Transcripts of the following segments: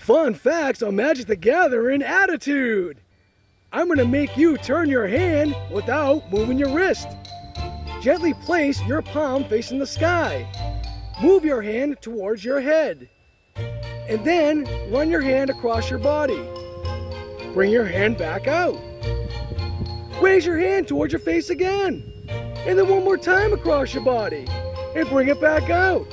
Fun facts on Magic the Gathering attitude. I'm going to make you turn your hand without moving your wrist. Gently place your palm facing the sky. Move your hand towards your head. And then run your hand across your body. Bring your hand back out. Raise your hand towards your face again. And then one more time across your body. And bring it back out.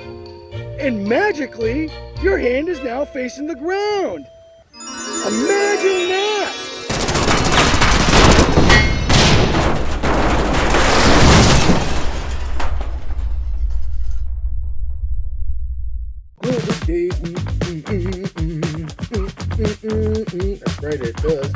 And magically, your hand is now facing the ground. Imagine that! That's right, it does.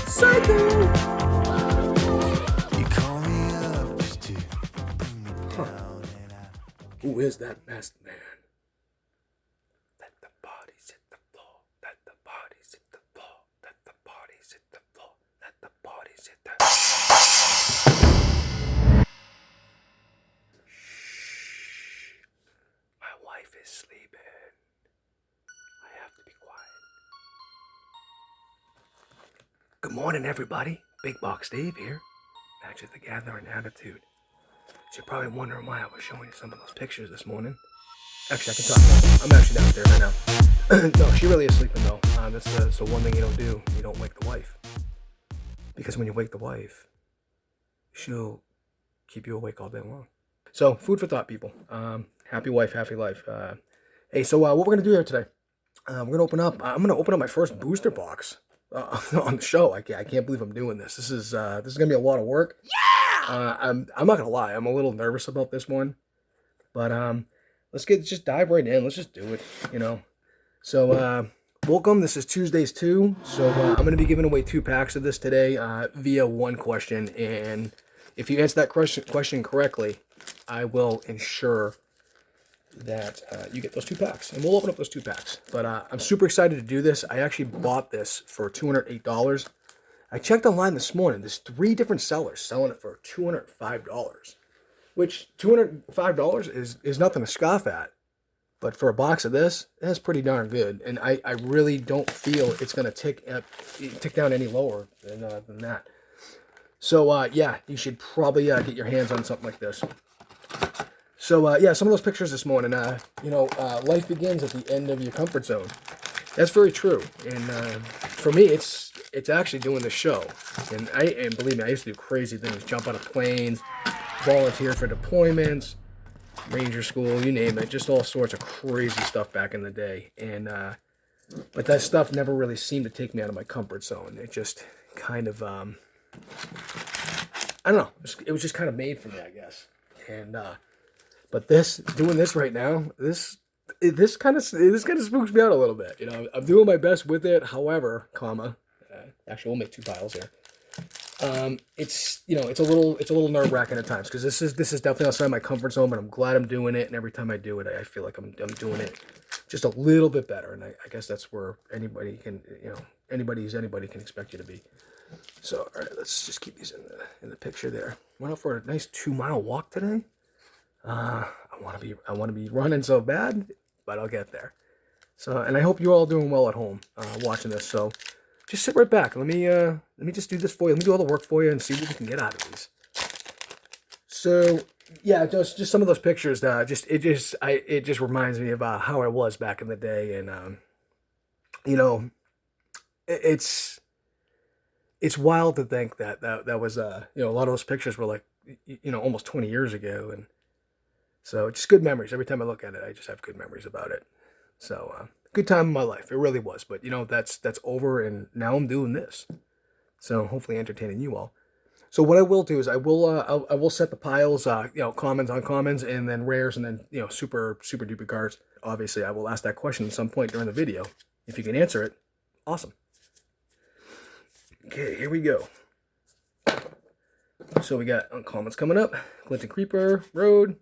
Psycho! You call me up just to bring me down and Who is that masked man? let the bodies hit the floor, let the bodies hit the floor, let the bodies hit the floor, let the bodies hit the Shh. My wife is sleeping. I have to be quiet. Good morning, everybody. Big Box Dave here. Magic the Gathering attitude. So you're probably wondering why I was showing you some of those pictures this morning. Actually, I can talk now. I'm actually downstairs right now. No, she really is sleeping though. That's the one thing you don't do. You don't wake the wife. Because when you wake the wife, she'll keep you awake all day long. So, food for thought, people. Happy wife, happy life. Hey, so what we're going to do here today, I'm going to open up my first booster box on the show. I can't believe I'm doing this. This is going to be a lot of work. Yeah! I'm not going to lie. I'm a little nervous about this one. But let's just dive right in. Let's just do it, you know. So, welcome. This is Twosday Two. So, I'm going to be giving away 2 packs of this today via one question. And if you answer that question correctly, I will ensure that you get those 2 packs. And we'll open up those 2 packs. But I'm super excited to do this. I actually bought this for $208. I checked online this morning. There's 3 different sellers selling it for $205. Which $205 is nothing to scoff at. But for a box of this, that's pretty darn good. And I really don't feel it's going to tick down any lower than that. So, yeah, you should probably get your hands on something like this. So, yeah, some of those pictures this morning, life begins at the end of your comfort zone. That's very true. And for me, it's actually doing the show. And believe me, I used to do crazy things. Jump out of planes, volunteer for deployments, ranger school, you name it. Just all sorts of crazy stuff back in the day. And but that stuff never really seemed to take me out of my comfort zone. It just kind of, I don't know. It was just kind of made for me, I guess. And but doing this right now, this kind of spooks me out a little bit. You know, I'm doing my best with it. However, actually, we'll make 2 piles here. It's a little nerve wracking at times because this is definitely outside my comfort zone. But I'm glad I'm doing it, and every time I do it, I feel like I'm doing it just a little bit better. And I guess that's where anybody can can expect you to be. So, all right, let's just keep these in the picture there. Went out for a nice 2-mile walk today. I want to be running so bad, but I'll get there. So, and I hope you're all doing well at home watching this. So, just sit right back. Let me just do this for you. Let me do all the work for you and see what we can get out of these. So, yeah, just some of those pictures. It just reminds me about how I was back in the day, and it's wild to think that was a lot of those pictures were like almost 20 years ago, and so just good memories. Every time I look at it, I just have good memories about it. So good time in my life. It really was. But that's over, and now I'm doing this. So hopefully entertaining you all. So what I will do is I will set the piles, commons, uncommons, and then rares, and then super duper cards. Obviously, I will ask that question at some point during the video. If you can answer it, awesome. Okay, here we go. So we got uncommons coming up. Glinting Creeper, Road,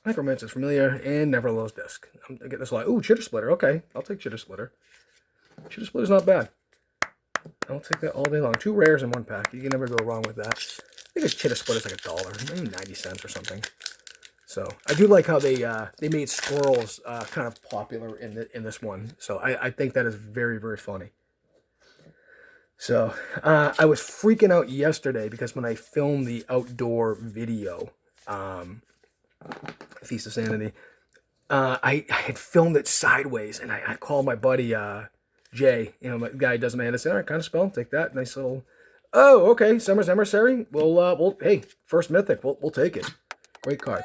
Microments is familiar and never lows disc. I'm getting this a lot. Ooh, chitter splitter. Okay, I'll take chitter splitter. Chitter splitter's not bad. I'll take that all day long. 2 rares in 1 pack. You can never go wrong with that. I think a chitter splitter's like $1, maybe 90 cents or something. So I do like how they made squirrels kind of popular in this one. So I think that is very, very funny. So I was freaking out yesterday because when I filmed the outdoor video, Feast of Sanity, I had filmed it sideways, and I called my buddy Jay, you know, my guy who does my edits. All right, kind of spell, take that, nice little. Oh, okay, Summer's Emissary. We'll hey, first mythic, we'll take it. Great card.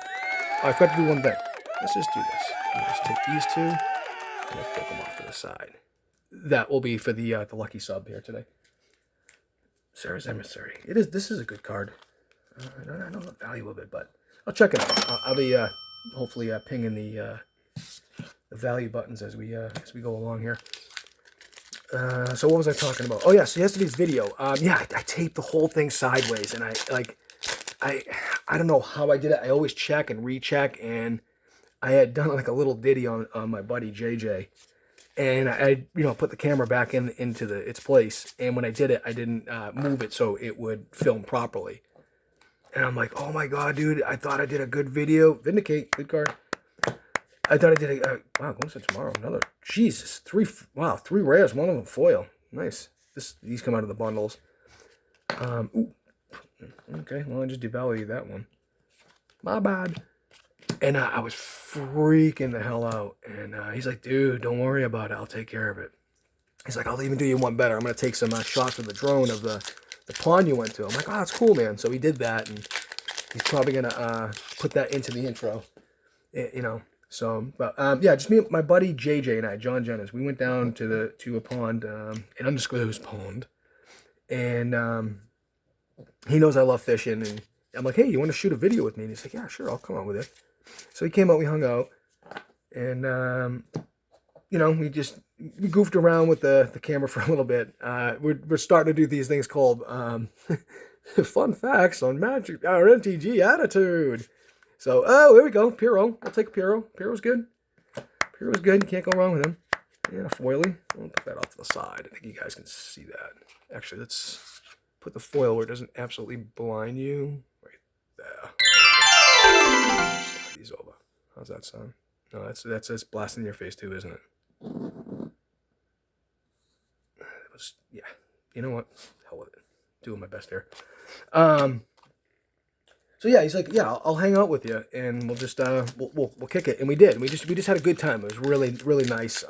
Oh, I forgot to do one thing. Let's just do this. Let's take these 2, and we'll take them off to the side. That will be for the lucky sub here today. Sarah's Emissary. This is a good card. I don't know the value of it, but I'll check it out. I'll be hopefully pinging the value buttons as we go along here. So what was I talking about? Oh yeah, so yesterday's video. Yeah, I taped the whole thing sideways, and I don't know how I did it. I always check and recheck, and I had done like a little ditty on my buddy JJ. And I put the camera back into its place. And when I did it, I didn't move it so it would film properly. And I'm like, oh my God, dude, I thought I did a good video. Vindicate, good card. I thought I did a, wow, going to tomorrow, another, Jesus, 3 rares, 1 of them foil. Nice. These come out of the bundles. Ooh. Okay, well, I just devalued that one. My bad. And I was freaking the hell out. And he's like, dude, don't worry about it. I'll take care of it. He's like, I'll even do you one better. I'm going to take some shots with the drone of the pond you went to. I'm like, oh, that's cool, man. So he did that. And he's probably going to put that into the intro. You know. So, but yeah, just me, my buddy JJ and I, John Jennings, we went down to a pond, an undisclosed pond. And he knows I love fishing. And I'm like, hey, you want to shoot a video with me? And he's like, yeah, sure, I'll come out with it. So he came out, we hung out, and, we goofed around with the camera for a little bit. We're starting to do these things called fun facts on Magic, our NTG attitude. So, oh, here we go, Piro. I'll take a Piro. Piro's good. Piro's good. You can't go wrong with him. Yeah, foily. I'll put that off to the side. I think you guys can see that. Actually, let's put the foil where it doesn't absolutely blind you. Right there. Slide these over. How's that sound? No, that's blasting in your face too, isn't it? Yeah. You know what? Hell with it. Doing my best here. So yeah, he's like, yeah, I'll hang out with you, and we'll just we'll kick it, and we did. We just had a good time. It was really, really nice.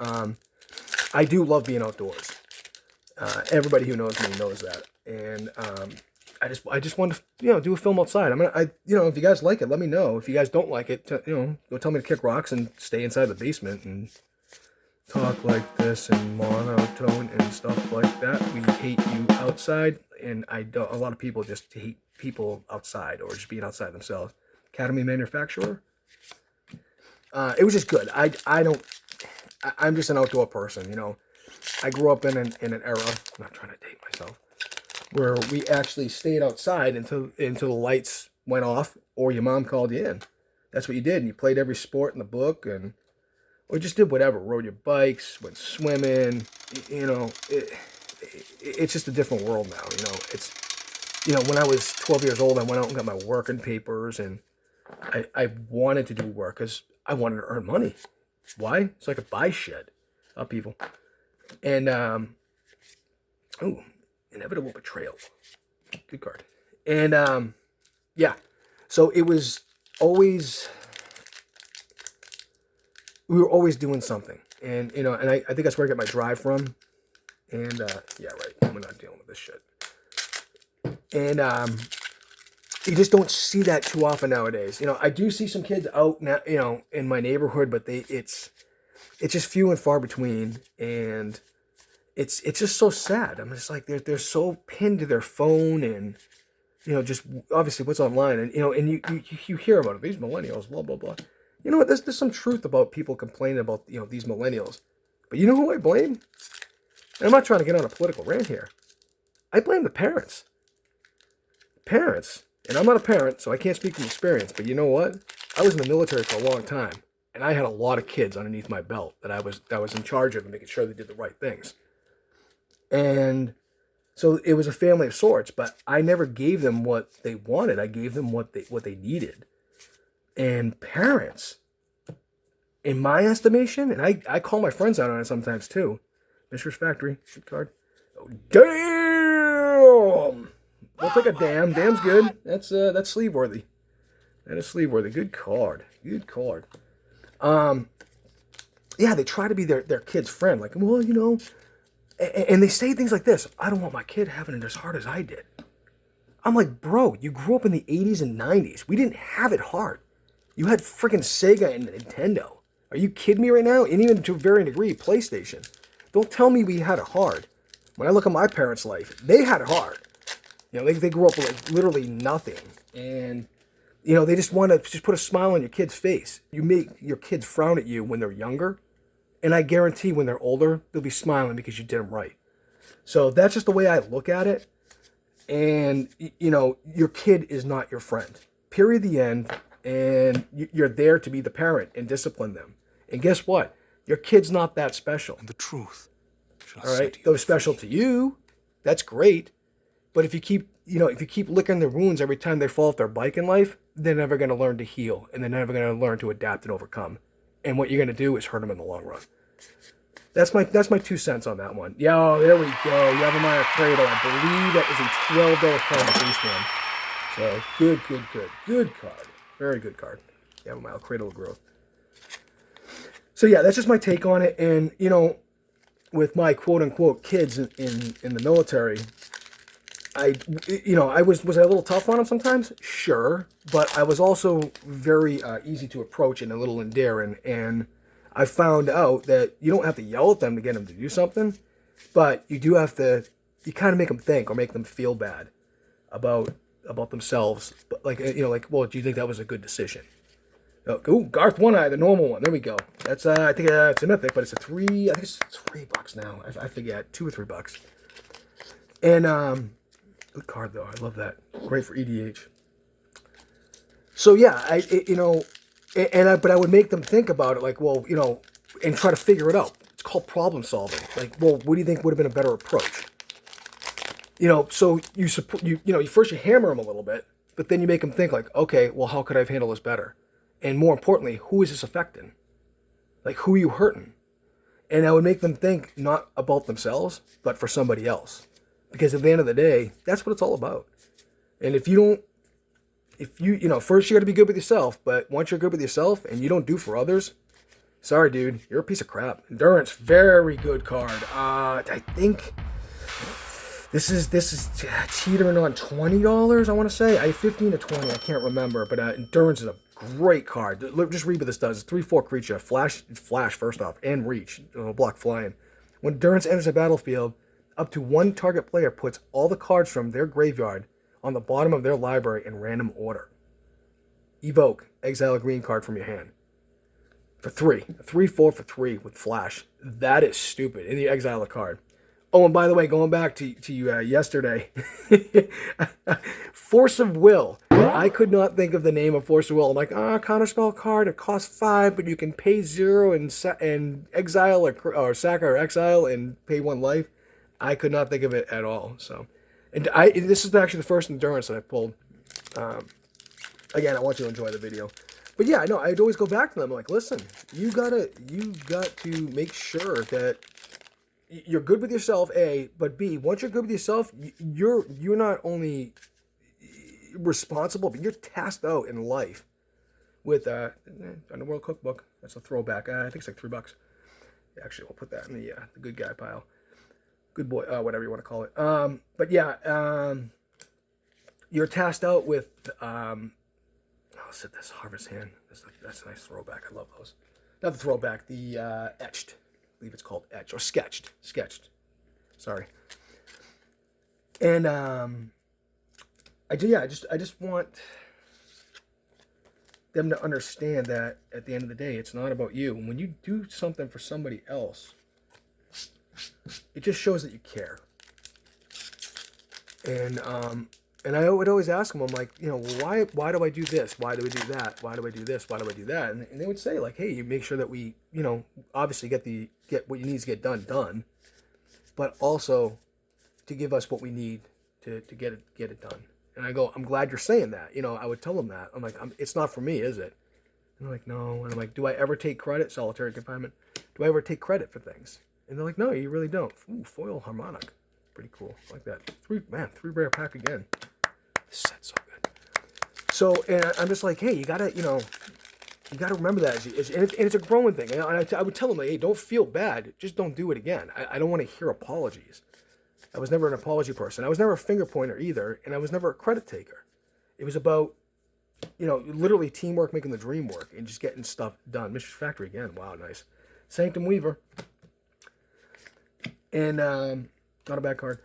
I do love being outdoors. Everybody who knows me knows that, and I just want to do a film outside. If you guys like it, let me know. If you guys don't like it, go tell me to kick rocks and stay inside the basement and talk like this and monotone and stuff like that. We hate you outside, and a lot of people just hate people outside or just being outside themselves. Academy manufacturer. It was just good. I'm just an outdoor person, I grew up in an era, I'm not trying to date myself, where we actually stayed outside until the lights went off or your mom called you in. That's what you did. And you played every sport in the book or just did whatever. Rode your bikes, went swimming. It's just a different world now. It's when I was 12 years old, I went out and got my working papers, and I wanted to do work because I wanted to earn money. Why? So I could buy shit. Up people. And inevitable betrayal. Good card. And yeah. So it was always, we were always doing something. And and I think that's where I get my drive from. And yeah, right. We're not dealing with this shit. And you just don't see that too often nowadays. I do see some kids out now, in my neighborhood, but it's just few and far between, and it's just so sad. I'm just like they're so pinned to their phone, and just obviously what's online, and and you hear about it. These millennials, blah blah blah. You know what? There's some truth about people complaining about these millennials, but you know who I blame? And I'm not trying to get on a political rant here. I blame the parents. Parents, and I'm not a parent, so I can't speak from experience, but you know what? I was in the military for a long time, and I had a lot of kids underneath my belt that I was in charge of and making sure they did the right things. And so it was a family of sorts, but I never gave them what they wanted. I gave them what they needed. And parents, in my estimation, and I call my friends out on it sometimes too. Mistress Factory, good card. Oh, damn! We'll take a damn. Damn's good. That's sleeve worthy. That is sleeve worthy. Good card. Good card. Yeah, they try to be their kid's friend. Like, well, you know, and they say things like this. I don't want my kid having it as hard as I did. I'm like, bro, you grew up in the 80s and 90s. We didn't have it hard. You had freaking Sega and Nintendo. Are you kidding me right now? And even to a varying degree, PlayStation. Don't tell me we had it hard. When I look at my parents' life, they had it hard. You know, they grew up with like literally nothing. And, you know, they just want to just put a smile on your kid's face. You make your kids frown at you when they're younger. And I guarantee when they're older, they'll be smiling because you did them right. So that's just the way I look at it. And, you know, your kid is not your friend. Period, the end. And you're there to be the parent and discipline them. And guess what? Your kid's not that special. And the truth shall all right? set you They're special to you. That's great. But if you keep licking their wounds every time they fall off their bike in life, they're never going to learn to heal. And they're never going to learn to adapt and overcome. And what you're going to do is hurt them in the long run. That's my 2 cents on that one. Yo, there we go. Yavimaya Cradle. I believe that is a $12 card on the base one. So, good card. Very good card. Yavimaya Cradle of Growth. So yeah, that's just my take on it. And, you know, with my quote-unquote kids in the military, was I a little tough on them sometimes? Sure. But I was also very easy to approach and a little endearing. And I found out that you don't have to yell at them to get them to do something, but you do have to, you kind of make them think or make them feel bad about themselves. But like, you know, like, well, do you think that was a good decision? Oh, Garth One Eye, the normal one. There we go. That's I think it's a mythic, but it's I think it's $3 now. I forget, $2 or $3. And good card though. I love that. Great for EDH. So yeah, but I would make them think about it, like, well, you know, and try to figure it out. It's called problem solving. Like, well, what do you think would have been a better approach? You know, so you first you hammer them a little bit, but then you make them think like, okay, well, how could I have handled this better? And more importantly, who is this affecting? Like, who are you hurting? And I would make them think not about themselves, but for somebody else. Because at the end of the day, that's what it's all about. And if you, first you got to be good with yourself, but once you're good with yourself and you don't do for others, sorry, dude, you're a piece of crap. Endurance, very good card. I think this is teetering on $20, I want to say. I 15 to 20, I can't remember, but Endurance is a great card. Just read what this does. It's 3/4 creature, flash first off, and reach. It'll block flying. When Endurance enters the battlefield, up to one target player puts all the cards from their graveyard on the bottom of their library in random order. Evoke, exile a green card from your hand. For 3. 3/4 for 3 with flash. That is stupid. And you exile a card. Oh, and by the way, going back to you yesterday, Force of Will. I could not think of the name of Force of Will. I'm like, counterspell card. It costs 5, but you can pay 0 and exile or sack or exile and pay 1 life. I could not think of it at all. So, and this is actually the first Endurance that I pulled. Again, I want you to enjoy the video. But yeah, I know I'd always go back to them. I'm like, listen, you got to make sure that you're good with yourself, A, but B, once you're good with yourself, you're not only responsible, but you're tasked out in life with Underworld Cookbook. That's a throwback. I think it's like $3. Actually, we'll put that in the good guy pile. Good boy, whatever you want to call it. But yeah, you're tasked out with this Harvest Hand. That's a nice throwback. I love those. Not the throwback, the etched. I believe it's called etched or sketched. Sorry. And I just want them to understand that at the end of the day, it's not about you. When you do something for somebody else, it just shows that you care. And And I would always ask them, I'm like, why do I do this? Why do we do that? Why do I do this? Why do I do that? And they would say like, hey, you make sure that we, obviously get what you need to get done, but also to give us what we need to get it done. And I go, I'm glad you're saying that. I would tell them that. I'm like, it's not for me, is it? And they're like, no. And I'm like, do I ever take credit? Solitary confinement. Do I ever take credit for things? And they're like, no, you really don't. Ooh, foil harmonic. Pretty cool. I like that. Three rare pack again. This set's so good. So, and I'm just like, hey, you gotta remember that. And it's a growing thing. And I would tell them, like, hey, don't feel bad. Just don't do it again. I don't want to hear apologies. I was never an apology person. I was never a finger pointer either. And I was never a credit taker. It was about, literally teamwork making the dream work and just getting stuff done. Mystery Factory again. Wow, nice. Sanctum Weaver. And, not a bad card.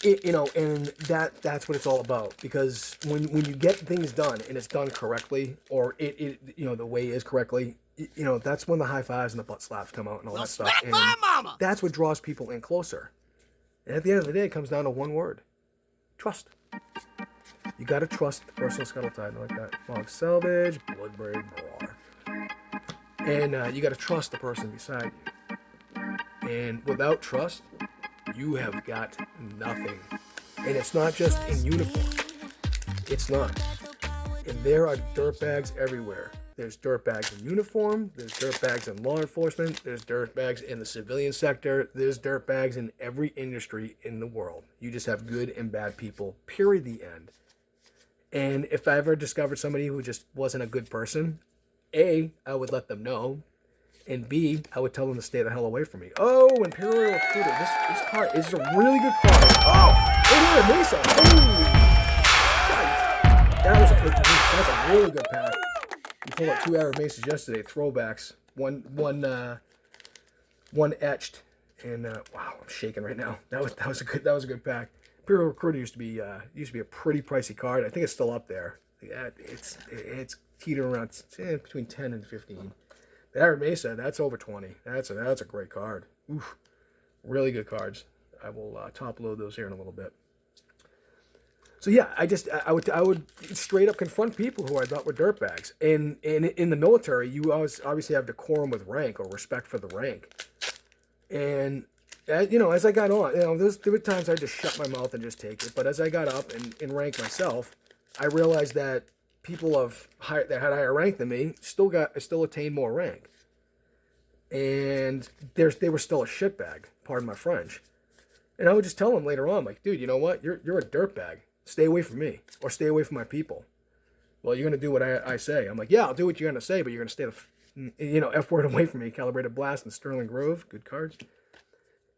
And that's what it's all about. Because when you get things done and it's done correctly, or the way is correctly, that's when the high fives and the butt slaps come out and all that stuff. And that's what draws people in closer. And at the end of the day, it comes down to one word: trust. You got to trust the personal scuttle tide. I like that. Fog Salvage, Bloodbraid Brawler. And you got to trust the person beside you. And without trust, you have got nothing. And it's not just in uniform. It's not. And there are dirtbags everywhere. There's dirtbags in uniform. There's dirtbags in law enforcement. There's dirtbags in the civilian sector. There's dirtbags in every industry in the world. You just have good and bad people, period, the end. And if I ever discovered somebody who just wasn't a good person, A, I would let them know. And B, I would tell them to stay the hell away from me. Oh, Imperial Recruiter. This card is a really good card. Oh, right here, Mesa. Holy shit. That's a really good pack. We pulled up 2 Arab Mesas yesterday, throwbacks. One etched. And wow, I'm shaking right now. That was a good pack. Imperial Recruiter used to be a pretty pricey card. I think it's still up there. It's teetering around between 10 and 15. The Arab Mesa, that's over 20. That's a great card. Oof, really good cards. I will top load those here in a little bit. So yeah, I would straight up confront people who I thought were dirtbags. And in the military, you always obviously have decorum with rank or respect for the rank. And as I got on, there were times I just shut my mouth and just take it. But as I got up and ranked myself, I realized that people that had higher rank than me still attained more rank, and they were still a shitbag. Pardon my French. And I would just tell them later on, like, dude, you know what? You're a dirtbag. Stay away from me, or stay away from my people. Well, you're gonna do what I say. I'm like, yeah, I'll do what you're gonna say, but you're gonna stay the F word away from me. Calibrated Blast and Sterling Grove, good cards.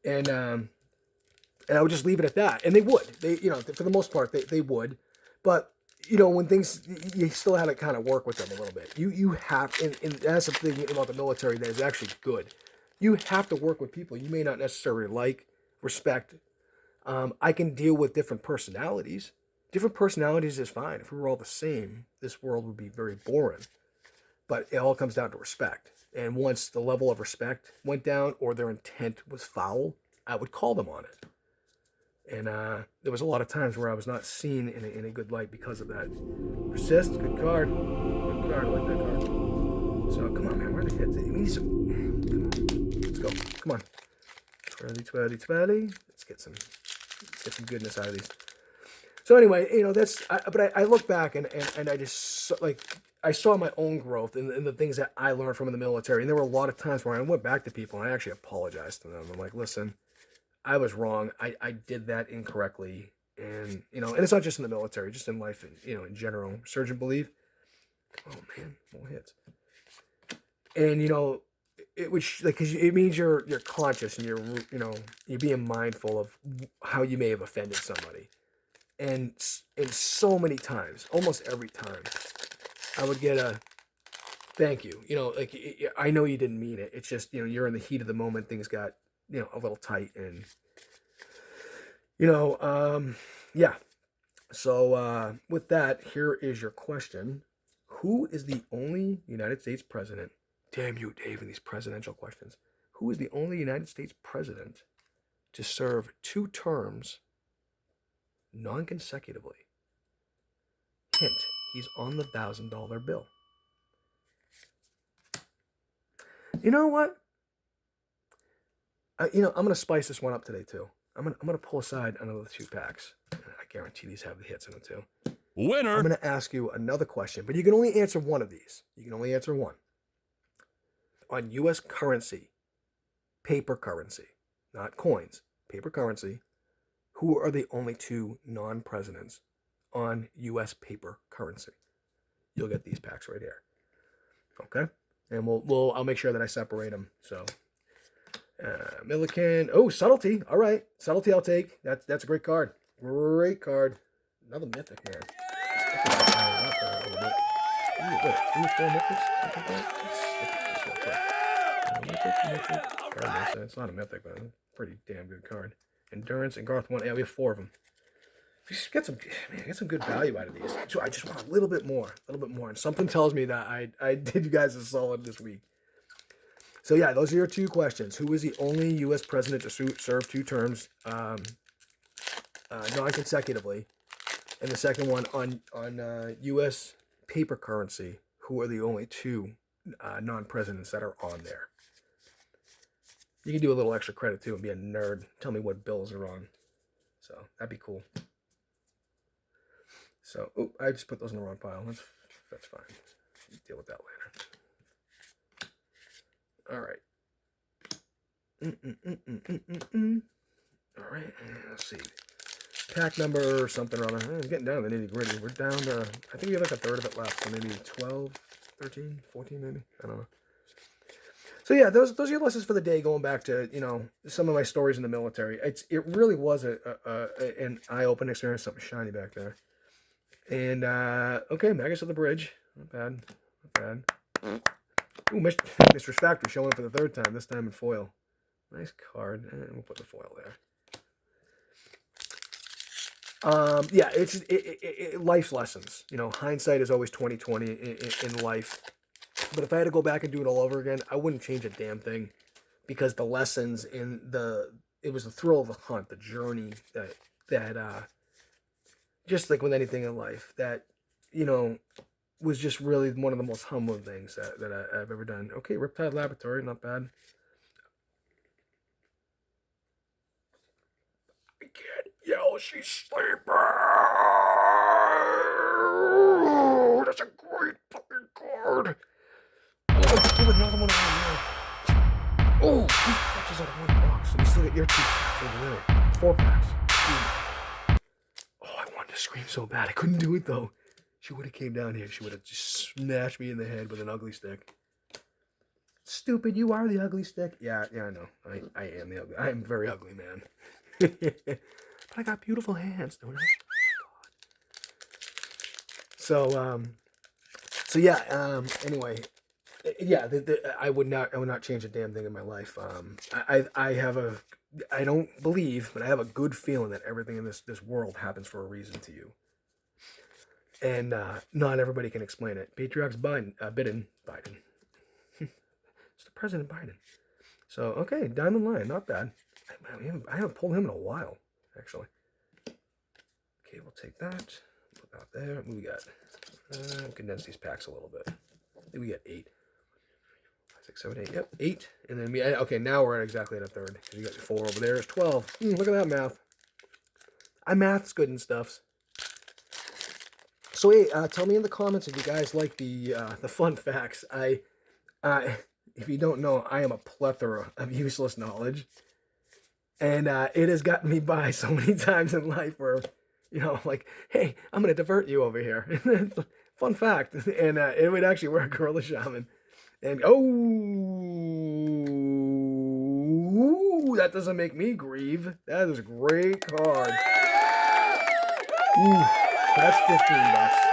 And I would just leave it at that. And they would. For the most part, they would. But when things, you still had to kind of work with them a little bit. You have, and that's the thing about the military that is actually good. You have to work with people you may not necessarily like, respect. I can deal with different personalities. Different personalities is fine. If we were all the same, this world would be very boring. But it all comes down to respect. And once the level of respect went down or their intent was foul, I would call them on it. And there was a lot of times where I was not seen in a good light because of that. Persist, good card. Good card, I like that card. So, come on, man, where are the hits? We need some... Come on. Let's go. Come on. Twirly. Let's get some goodness out of these. So anyway, but I look back and I just, like, I saw my own growth in the things that I learned from in the military. And there were a lot of times where I went back to people and I actually apologized to them. I'm like, listen, I was wrong. I did that incorrectly. And, and it's not just in the military, just in life, in general. Surgeon believe. Oh, man, more hits. And, it was like, because it means you're conscious and you're being mindful of how you may have offended somebody. And so many times, almost every time, I would get a thank you. Like, I know you didn't mean it. It's just, you're in the heat of the moment. Things got, a little tight and, yeah. So, with that, here is your question. Who is the only United States president? Damn you, Dave, and these presidential questions. Who is the only United States president to serve 2 terms non-consecutively. Hint, he's on the $1,000 bill. You know what? I'm going to spice this one up today, too. I'm gonna pull aside another 2 packs. I guarantee these have the hits in them, too. Winner! I'm going to ask you another question, but you can only answer one of these. You can only answer one. On U.S. currency, paper currency, not coins, paper currency, who are the only 2 non-presidents on U.S. paper currency? You'll get these packs right here. Okay? And I'll make sure that I separate them. So, Milliken. Oh, subtlety. All right. Subtlety I'll take. That's a great card. Great card. Another mythic, man. Ooh, what, 3 or 4 mythics? It's not a mythic, but a pretty damn good card. Endurance and Garth 1. Yeah, we have 4 of them. Get some good value out of these. So I just want a little bit more. And something tells me that I did you guys a solid this week. So yeah, those are your 2 questions. Who is the only U.S. president to serve 2 terms non-consecutively? And the second one on U.S. paper currency, who are the only 2 non-presidents that are on there? You can do a little extra credit too and be a nerd. Tell me what bills are on. So that'd be cool. So, I just put those in the wrong pile. That's fine. Deal with that later. All right. All right. Let's see. Pack number something or other. I'm getting down to the nitty gritty. We're down to, I think we have like a third of it left. So maybe 12, 13, 14 maybe. I don't know. So yeah, those are your lessons for the day. Going back to some of my stories in the military. It really was an eye-opening experience. Something shiny back there. And okay, Magus of the Bridge. Not bad. Ooh, Mistress Factory showing up for the 3rd time. This time in foil. Nice card. And we'll put the foil there. Yeah, it's life's lessons. Hindsight is always 20/20 in life. But if I had to go back and do it all over again, I wouldn't change a damn thing, because the lessons it was the thrill of the hunt, the journey that just like with anything in life, that was just really one of the most humbling things that I've ever done. Okay, Riptide Laboratory, not bad. I can't yell, she's sleeping. That's a great fucking card. Another one over there. Oh, 2 patches out of 1 box. And you still get your 2 packs over there. 4 packs. Oh, I wanted to scream so bad. I couldn't do it though. She would have came down here. She would have just smashed me in the head with an ugly stick. Stupid, you are the ugly stick. Yeah, I know. I am the ugly. I am very ugly, man. But I got beautiful hands, don't I? Oh, so yeah. Anyway. Yeah, I would not change a damn thing in my life. I don't believe, but I have a good feeling that everything in this world happens for a reason to you. And not everybody can explain it. Patriarch's Biden. It's the President Biden. So, okay, Diamond Lion, not bad. I haven't pulled him in a while, actually. Okay, we'll take that. Put that there. What do we got? Condense these packs a little bit. I think we got 8. 6, 7, 8. Yep, 8. And then okay, now we're exactly at a third. Because you got 4 over there. It's 12. Look at that math. Math's good and stuff. So hey, tell me in the comments if you guys like the fun facts. If you don't know, I am a plethora of useless knowledge, and it has gotten me by so many times in life where, like, hey, I'm gonna divert you over here. Fun fact, and it would actually work. Gorilla Shaman, and that doesn't make me grieve. That is a great card. Ooh. That's $15.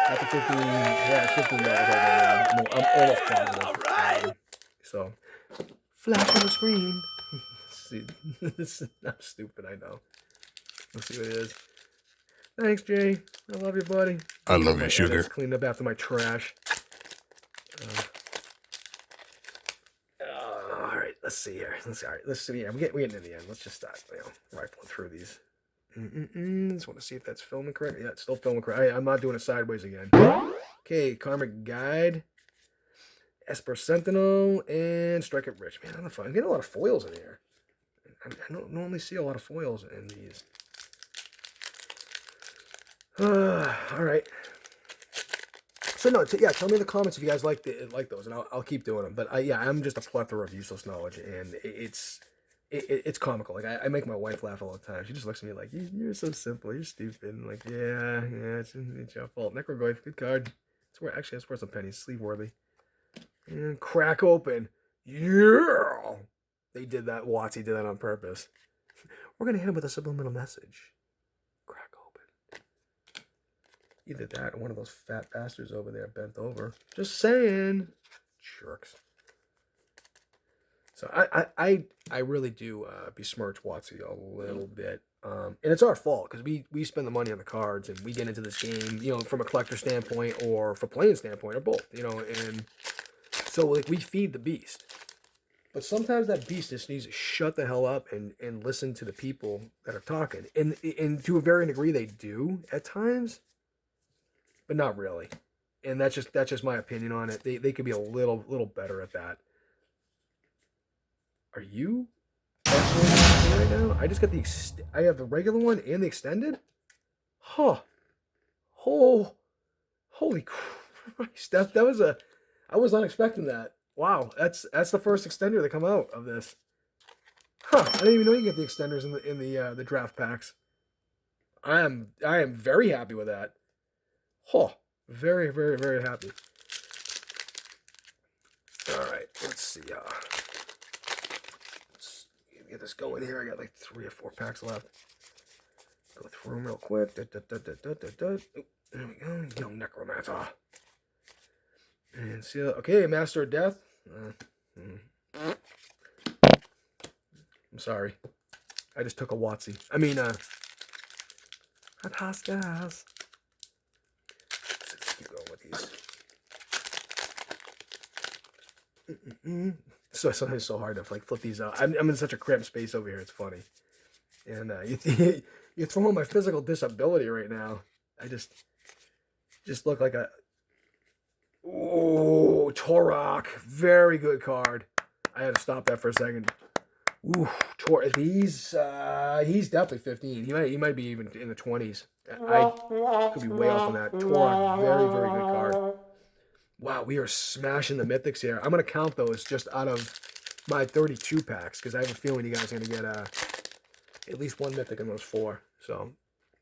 That's a 15. Yeah, it's $15 right now. I'm almost positive. All right. So, flash on the screen. See, I'm stupid. I know. Let's see what it is. Thanks, Jay. I love you, buddy. I love you, sugar. Cleaned up after my trash. All right. Let's see here. Let's see. We're getting to the end. Let's just start, rifling through these. Just want to see if that's filming correct. Yeah, it's still filming correct. I'm not doing it sideways again. Okay, Karmic Guide, Esper Sentinel, and Strike It Rich. Man, I'm getting a lot of foils in here. I don't normally see a lot of foils in these. All right. So no, yeah. Tell me in the comments if you guys like those, and I'll keep doing them. But yeah, I'm just a plethora of useless knowledge, and it's comical. Like I make my wife laugh all the time. She just looks at me like, "You're so simple. You're stupid." And like, yeah, it's your fault. Necrogoyf, good card. Actually, it's worth some pennies. Sleeve worthy. And Crack Open. Yeah, they did that. Watsy did that on purpose. We're gonna hit him with a subliminal message. Crack open. Either that or one of those fat bastards over there bent over. Just saying. Jerks. So I really do besmirch Watsy a little bit. And it's our fault because we spend the money on the cards and we get into this game, you know, from a collector standpoint or for playing standpoint or both, you know, and so like we feed the beast. But sometimes that beast just needs to shut the hell up and listen to the people that are talking. And to a varying degree they do at times, but not really. And that's just my opinion on it. They could be a little better at that. Are you right now? I just got I have the regular one and the extended? Huh. Oh. Holy Christ. That was I was not expecting that. Wow, that's the first extender to come out of this. Huh, I didn't even know you get the extenders in the draft packs. I am very happy with that. Huh. Very, very, very happy. Alright, let's see. Let's get this going here. I got like 3 or 4 packs left. Go through them real quick. There we go. Young Necromancer. And see, okay, Master of Death. I'm sorry. I just took a Watsy. I mean, hot gas. Let's keep going with these. So sometimes it's so hard to like flip these out. I'm in such a cramped space over here. It's funny. And you're throwing my physical disability right now. I just look like a. Oh, Torok. Very good card. I had to stop that for a second. Ooh, he's definitely 15. He might be even in the 20s. I could be way off on that. Torok, very, very good card. Wow, we are smashing the mythics here. I'm going to count those just out of my 32 packs because I have a feeling you guys are going to get at least one mythic in those 4. So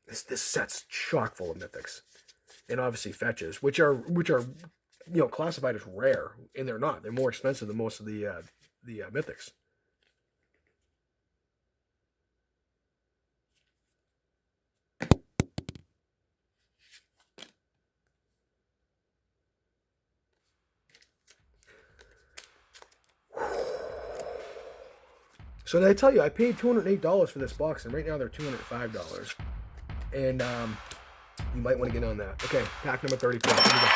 this set's chock full of mythics. And obviously fetches, which are you know, classified as rare, and they're not. They're more expensive than most of the mythics. So did I tell you, I paid $208 for this box, and right now they're $205. And you might want to get on that. Okay, pack number 34. Here we go.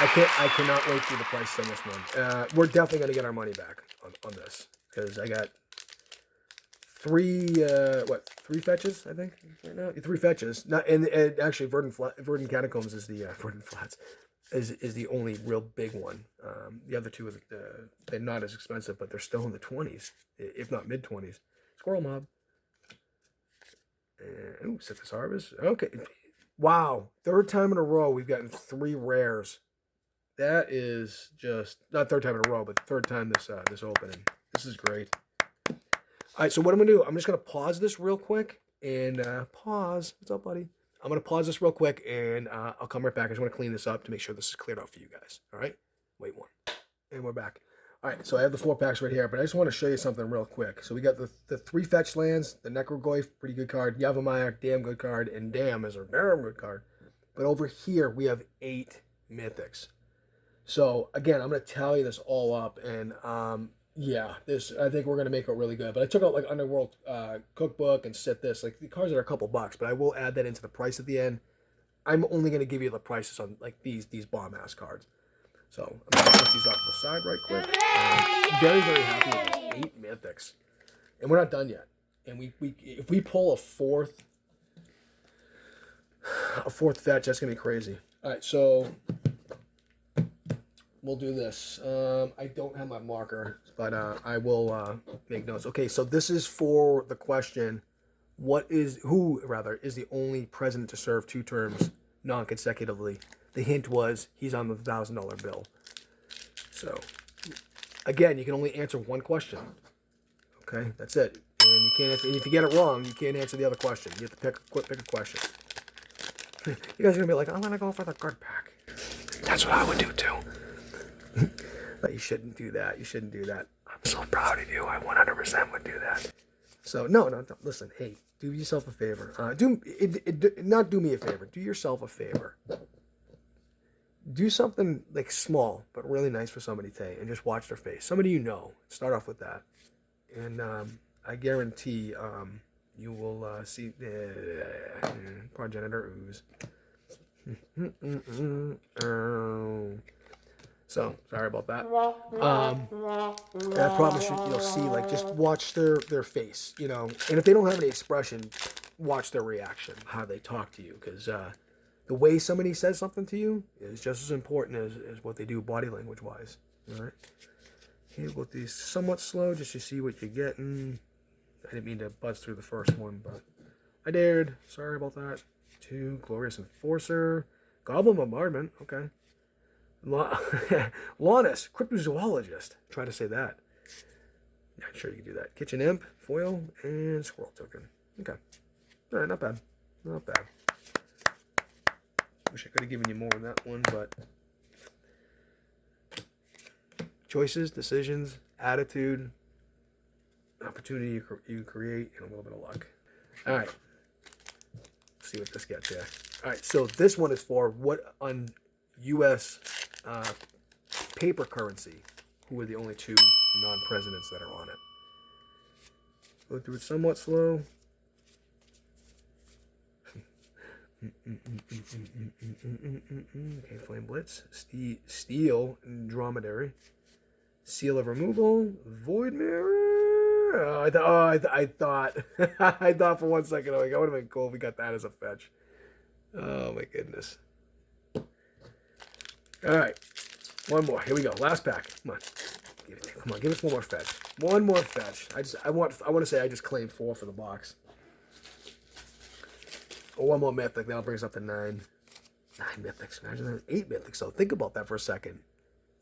I cannot wait for the price on this one. We're definitely going to get our money back on this because I got 3 fetches, I think, right now. 3 fetches. And actually, Verdant Catacombs is the Verdant Flats is the only real big one. The other 2 they're not as expensive, but they're still in the 20s, if not mid 20s. Squirrel Mob. Ooh, Citrus Harvest. Okay. Wow. 3rd time in a row we've gotten 3 rares. That is just not 3rd time in a row, but 3rd time this opening. This is great. All right, so what I'm gonna do, I'm just gonna pause this real quick and pause. What's up, buddy? I'm gonna pause this real quick and I'll come right back. I just want to clean this up to make sure this is cleared out for you guys. All right. Wait one, and we're back. All right, so I have the 4 packs right here, but I just want to show you something real quick. So we got the 3 fetch lands, the Necrogoyf, pretty good card, Yavimaya, damn good card, and Damn is a damn good card. But over here, we have 8 mythics. So, again, I'm going to tally this all up, and yeah, I think we're going to make it really good. But I took out, like, Underworld Cookbook and set this. Like, the cards are a couple bucks, but I will add that into the price at the end. I'm only going to give you the prices on, like, these bomb-ass cards. So I'm going to put these off to the side right quick. Very, very happy with these 8 mythics. And we're not done yet. And if we pull a fourth fetch, that's gonna be crazy. All right, so we'll do this. I don't have my marker, but I will make notes. Okay, so this is for the question: who is the only president to serve 2 terms non-consecutively? The hint was he's on the $1,000 bill. So, again, you can only answer one question. Okay, that's it. And you can't answer. And if you get it wrong, you can't answer the other question. You have to pick a question. You guys are gonna be like, I'm gonna go for the good pack. That's what I would do too. But you shouldn't do that. You shouldn't do that. I'm so proud of you. I 100% would do that. So no. Listen, hey, do yourself a favor. Not do me a favor. Do yourself a favor. Do something like small but really nice for somebody today, and just watch their face. Somebody you know. Start off with that, and I guarantee you will see progenitor ooze. So sorry about that. I promise you'll see. Like, just watch their face, you know. And if they don't have any expression, watch their reaction, how they talk to you, because the way somebody says something to you is just as important as what they do body language wise. All right. Okay, we'll do somewhat slow just to see what you're getting. I didn't mean to buzz through the first one, but I dared. Sorry about that. 2, Glorious Enforcer. Goblin Bombardment. Okay. Lannis, Cryptozoologist. Try to say that. Yeah, I'm sure you can do that. Kitchen Imp, Foil, and Squirrel Token. Okay. All right, not bad. Not bad. Wish I could have given you more on that one, but choices, decisions, attitude, opportunity you create, and a little bit of luck. All right. Let's see what this gets here. All right, so this one is for what on U.S. Paper currency, who are the only 2 non-presidents that are on it. Go through it somewhat slow. Okay, Flame Blitz, Steel, Dromedary, Seal of Removal, Void Mirror. I thought I thought for 1 second, like, that would have been cool if we got that as a fetch. Oh my goodness. All right, one more. Here we go. Last pack. Come on. Come on, give us one more fetch. One more fetch. I want to say I just claimed 4 for the box. Oh, one more mythic. That'll bring us up to 9. 9 mythics. Imagine that. 8 mythics. So think about that for a second.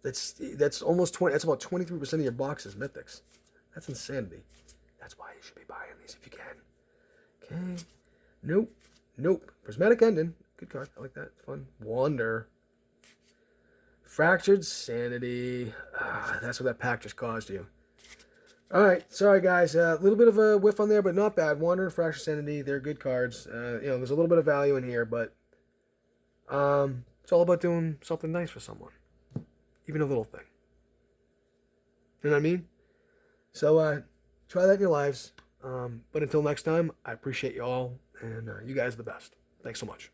That's almost 20. That's about 23% of your box is mythics. That's insanity. That's why you should be buying these if you can. Okay. Nope. Prismatic Ending. Good card. I like that. It's fun. Wonder. Fractured Sanity. That's what that pack just caused you. All right, sorry guys, a little bit of a whiff on there, but not bad. Wander and Fractured Sanity, they're good cards. There's a little bit of value in here, but it's all about doing something nice for someone, even a little thing. You know what I mean? So try that in your lives. But until next time, I appreciate you all, and you guys are the best. Thanks so much.